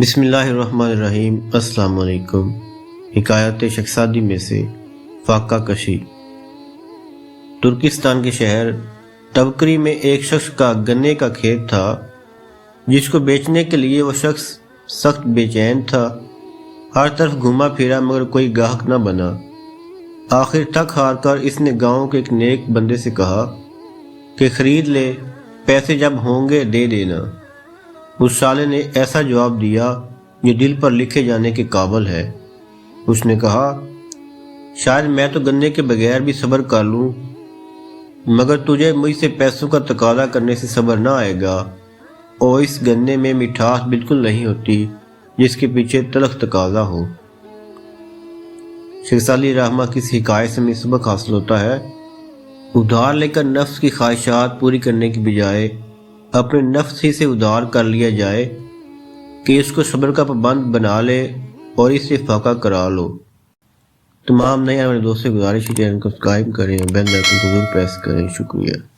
بسم اللہ الرحمن الرحیم۔ السلام علیکم۔ حکایت شخصادی میں سے فاقہ کشی۔ ترکستان کے شہر تبکری میں ایک شخص کا گنے کا کھیت تھا، جس کو بیچنے کے لیے وہ شخص سخت بے چین تھا۔ ہر طرف گھوما پھرا مگر کوئی گاہک نہ بنا۔ آخر تھک ہار کر اس نے گاؤں کے ایک نیک بندے سے کہا کہ خرید لے، پیسے جب ہوں گے دے دینا۔ اس سالے نے ایسا جواب دیا جو دل پر لکھے جانے کے قابل ہے۔ اس نے کہا، شاید میں تو گنے کے بغیر بھی صبر کر لوں، مگر تجھے مجھ سے پیسوں کا تقاضا کرنے سے صبر نہ آئے گا، اور اس گنے میں مٹھاس بالکل نہیں ہوتی جس کے پیچھے تلخ تقاضا ہو۔ شیخ سعدی رحمہ کی اس حکایت سے ہمیں سبق حاصل ہوتا ہے، ادھار لے کر نفس کی خواہشات پوری کرنے کی بجائے اپنے نفس ہی سے ادھار کر لیا جائے کہ اس کو صبر کا پابند بنا لے اور اس سے فاقہ کرا لو۔ تمام نئے ہمارے دوستوں سے گزارش ہے چینل کو سبسکرائب کریں، بیل آئیکن کو ضرور پریس کریں۔ شکریہ۔